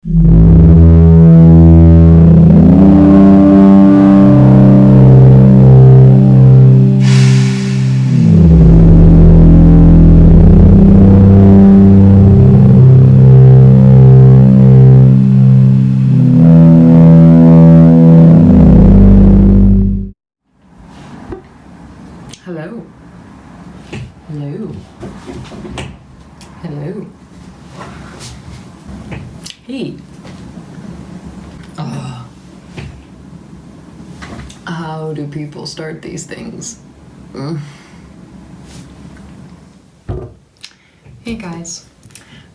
Hello. Hello. Hello. Hey. How do people start these things? Hey guys.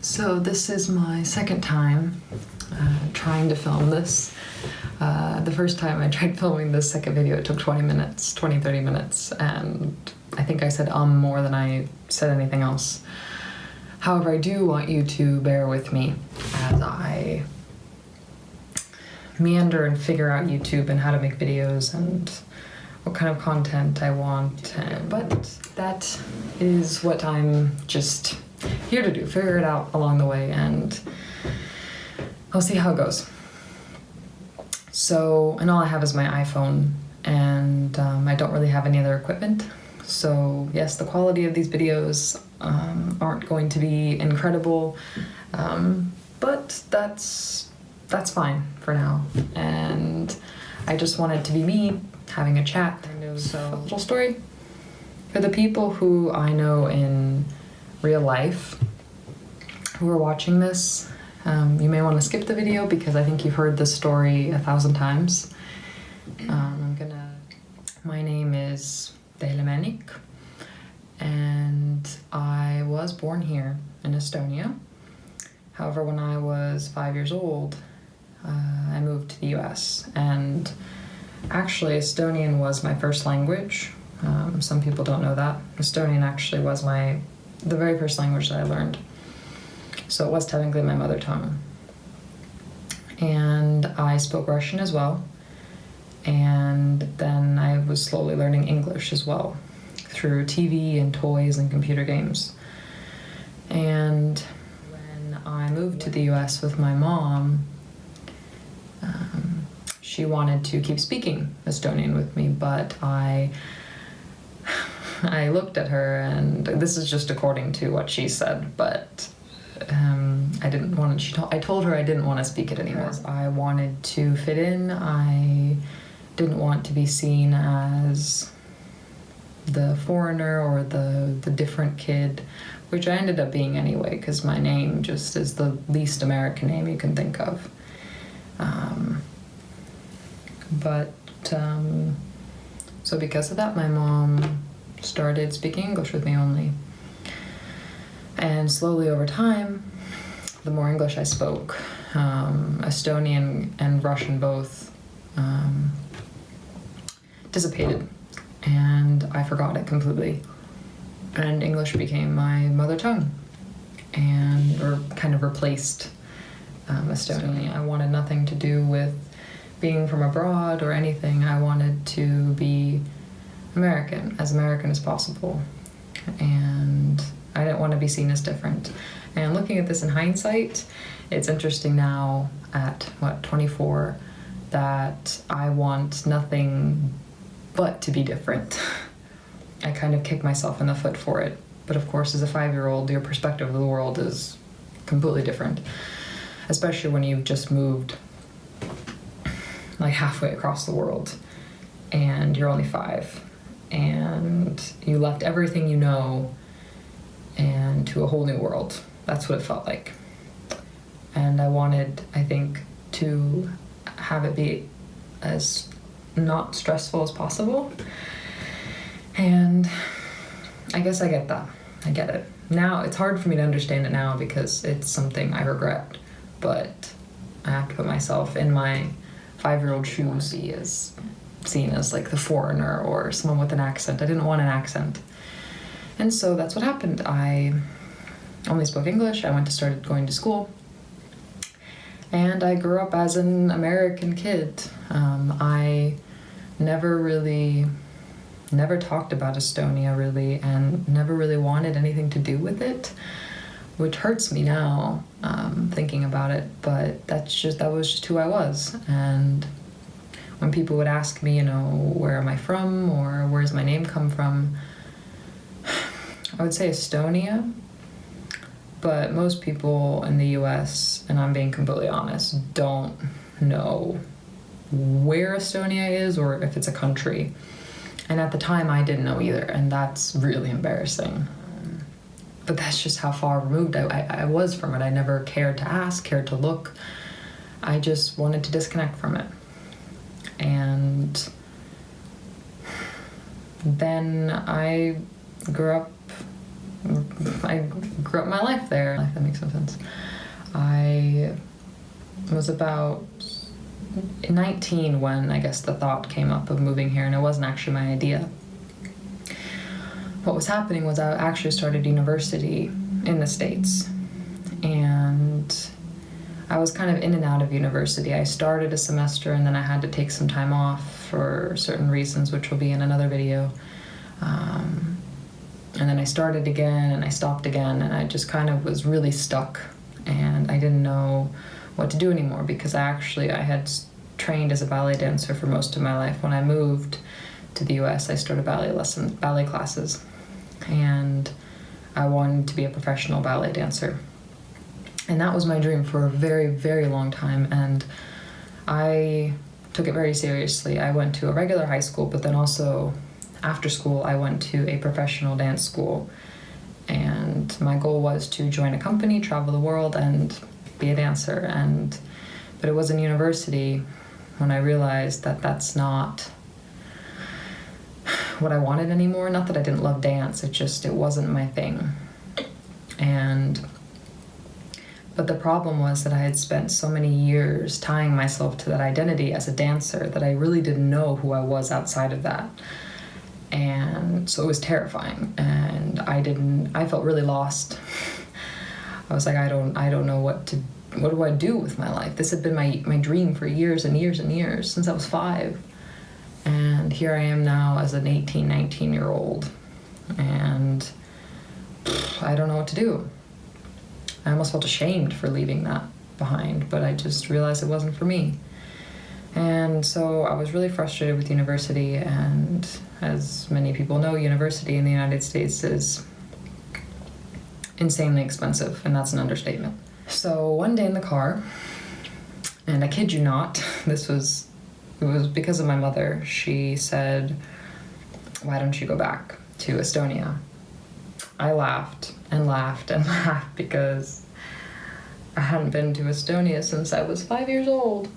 So this is my second time trying to film this. The first time I tried filming this second video, it took 30 minutes, and I think I said more than I said anything else. However, I do want you to bear with me as I meander and figure out YouTube and how to make videos and what kind of content I want. But that is what I'm just here to do, figure it out along the way, and I'll see how it goes. So, and all I have is my iPhone, and I don't really have any other equipment. So yes, the quality of these videos aren't going to be incredible, but that's fine for now. And I just want it to be me having a chat. So, a little story for the people who I know in real life who are watching this. You may want to skip the video because I think you've heard this story 1,000 times. My name is Reconnecting, and I was born here in Estonia. However, when I was 5 years old, I moved to the US, and actually Estonian was my first language. Some people don't know that. Estonian actually was the very first language that I learned. So it was technically my mother tongue. And I spoke Russian as well. And then I was slowly learning English as well through TV and toys and computer games. And when I moved to the US with my mom, she wanted to keep speaking Estonian with me, but I looked at her, and this is just according to what she said, but I didn't want to, I told her I didn't want to speak it anymore. I wanted to fit in. I didn't want to be seen as the foreigner or the different kid, which I ended up being anyway, because my name just is the least American name you can think of. So because of that, my mom started speaking English with me only. And slowly over time, the more English I spoke, Estonian and Russian both dissipated, and I forgot it completely. And English became my mother tongue, or kind of replaced Estonian. I wanted nothing to do with being from abroad or anything. I wanted to be American as possible, and I didn't want to be seen as different. And looking at this in hindsight, it's interesting now at 24, that I want nothing but to be different. I kind of kick myself in the foot for it. But of course, as a 5-year-old, your perspective of the world is completely different, especially when you've just moved like halfway across the world and you're only 5, and you left everything you know and to a whole new world. That's what it felt like. And I wanted, I think, to have it be as not stressful as possible. And I guess I get that. I get it. Now, it's hard for me to understand it now because it's something I regret, but I have to put myself in my 5-year-old shoes. Be as seen as like the foreigner or someone with an accent. I didn't want an accent. And so that's what happened. I only spoke English. I started going to school. And I grew up as an American kid. I never talked about Estonia really, and never really wanted anything to do with it. which hurts me now, thinking about it, but that was just who I was. And when people would ask me, where am I from, or where's my name come from, I would say Estonia, but most people in the US, and I'm being completely honest, don't know where Estonia is or if it's a country. And at the time I didn't know either, and that's really embarrassing. But that's just how far removed I was from it. I never cared to ask, cared to look. I just wanted to disconnect from it. And then I grew up my life there. If that makes some sense. I was about 19 when I guess the thought came up of moving here, and it wasn't actually my idea. What was happening was I actually started university in the States, and I was kind of in and out of university. I started a semester and then I had to take some time off for certain reasons, which will be in another video. And then I started again and I stopped again, and I just kind of was really stuck, and I didn't know what to do anymore because I had trained as a ballet dancer for most of my life. When I moved to the US, I started ballet classes, and I wanted to be a professional ballet dancer. And that was my dream for a very, very long time, and I took it very seriously. I went to a regular high school, but then also after school I went to a professional dance school, and my goal was to join a company, travel the world, and be a dancer. But it was in university when I realized that that's not what I wanted anymore. Not that I didn't love dance, it wasn't my thing. But the problem was that I had spent so many years tying myself to that identity as a dancer that I really didn't know who I was outside of that. And so it was terrifying, and I felt really lost. I was like, I don't know what do I do with my life? This had been my dream for years and years and years, since I was 5. And here I am now as an 18, 19-year-old, and I don't know what to do. I almost felt ashamed for leaving that behind, but I just realized it wasn't for me. And so I was really frustrated with university, and as many people know, university in the United States is insanely expensive, and that's an understatement. So one day in the car, and I kid you not, it was because of my mother. She said, "Why don't you go back to Estonia?" I laughed and laughed and laughed because I hadn't been to Estonia since I was 5 years old.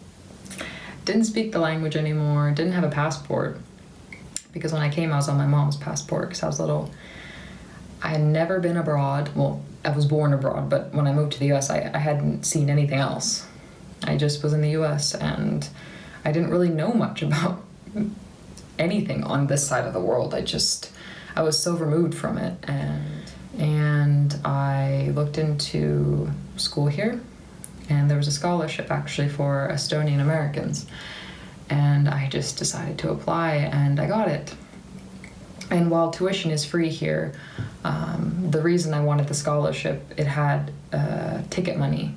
Didn't speak the language anymore, didn't have a passport, because when I came I was on my mom's passport because I was little. I had never been abroad. Well, I was born abroad, but when I moved to the US I hadn't seen anything else. I just was in the US, and I didn't really know much about anything on this side of the world. I was so removed from it, and I looked into school here, and there was a scholarship actually for Estonian Americans, and I just decided to apply, and I got it. And while tuition is free here, the reason I wanted the scholarship, it had ticket money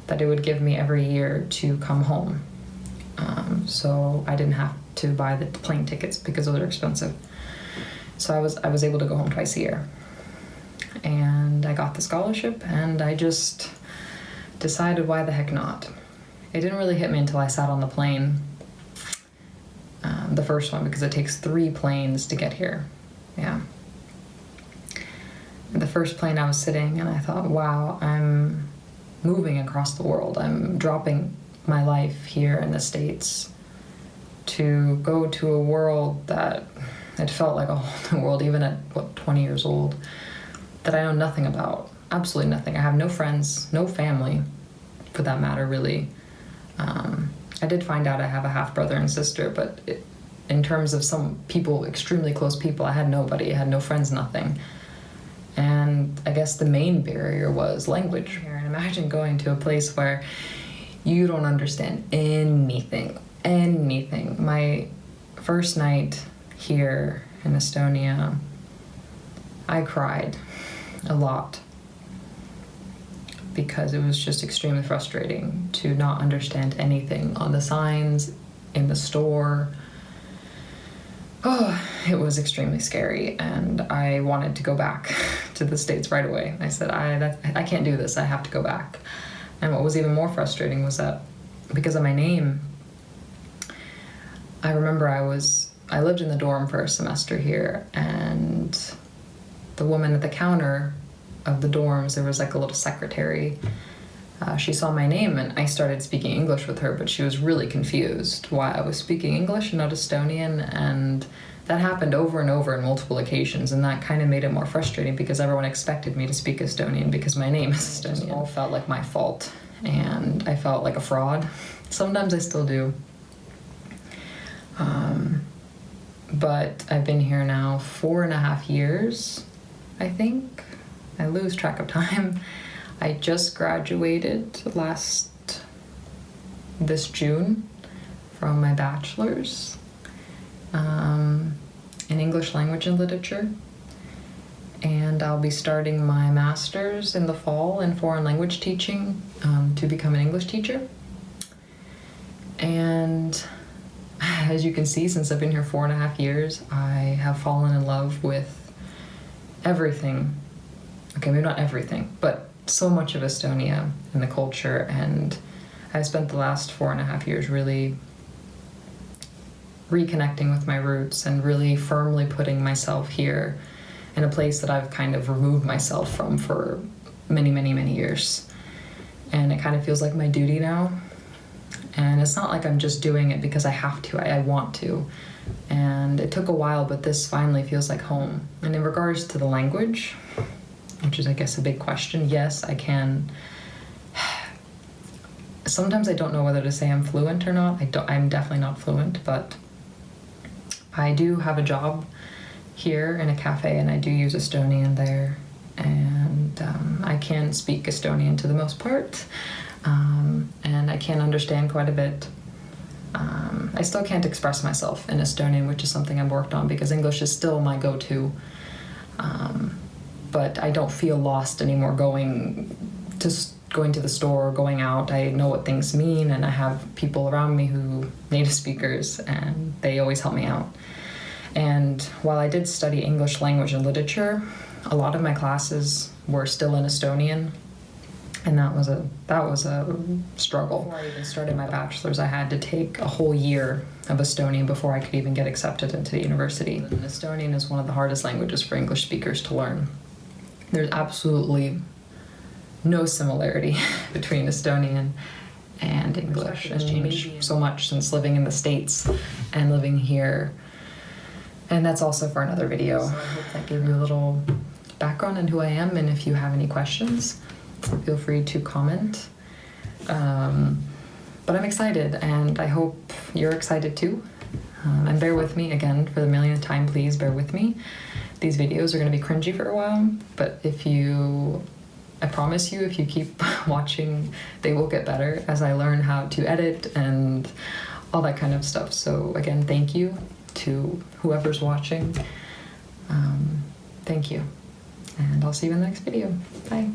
that it would give me every year to come home. So I didn't have to buy the plane tickets because those are expensive. So I was able to go home twice a year. And I got the scholarship, and I just decided why the heck not. It didn't really hit me until I sat on the plane, the first one, because it takes 3 planes to get here. Yeah. The first plane I was sitting, and I thought, wow, I'm moving across the world. I'm dropping my life here in the States to go to a world that it felt like a whole new world, even at 20 years old, that I know nothing about. Absolutely nothing. I have no friends, no family, for that matter, really. I did find out I have a half-brother and sister, but in terms of some people, extremely close people, I had nobody. I had no friends, nothing. And I guess the main barrier was language. And imagine going to a place where you don't understand anything. My first night here in Estonia, I cried a lot. because it was just extremely frustrating to not understand anything on the signs, in the store. Oh, it was extremely scary, and I wanted to go back to the States right away. I said, I can't do this, I have to go back. And what was even more frustrating was that because of my name, I remember I lived in the dorm for a semester here, and the woman at the counter of the dorms, there was like a little secretary. She saw my name, and I started speaking English with her, but she was really confused why I was speaking English and not Estonian, and that happened over and over on multiple occasions, and that kind of made it more frustrating because everyone expected me to speak Estonian because my name is Estonian. It all felt like my fault, and I felt like a fraud. Sometimes I still do. But I've been here now 4.5 years, I think. I lose track of time. I just graduated this June from my bachelor's in English language and literature. And I'll be starting my master's in the fall in foreign language teaching to become an English teacher. And as you can see, since I've been here 4.5 years, I have fallen in love with everything. Okay, maybe not everything, but so much of Estonia and the culture, and I've spent the last 4.5 years really reconnecting with my roots and really firmly putting myself here in a place that I've kind of removed myself from for many, many, many years. And it kind of feels like my duty now. And it's not like I'm just doing it because I have to, I want to. And it took a while, but this finally feels like home. And in regards to the language, which is, I guess, a big question, yes, I can. Sometimes I don't know whether to say I'm fluent or not. I'm definitely not fluent, but I do have a job here in a cafe, and I do use Estonian there. And I can speak Estonian to the most part. And I can understand quite a bit. I still can't express myself in Estonian, which is something I've worked on because English is still my go-to. But I don't feel lost anymore going to the store or going out. I know what things mean, and I have people around me who native speakers, and they always help me out. And while I did study English language and literature, a lot of my classes were still in Estonian. And that was a struggle. Before I even started my bachelor's, I had to take a whole year of Estonian before I could even get accepted into the university. And Estonian is one of the hardest languages for English speakers to learn. There's absolutely no similarity between Estonian and English. It's changed so much since living in the States and living here. And that's also for another video. So I hope that gave you a little background on who I am, and if you have any questions, feel free to comment. But I'm excited, and I hope you're excited too. And bear with me again for the millionth time, please bear with me. These videos are going to be cringy for a while, but I promise you, if you keep watching, they will get better as I learn how to edit and all that kind of stuff. So again, thank you to whoever's watching. Thank you, and I'll see you in the next video. Bye.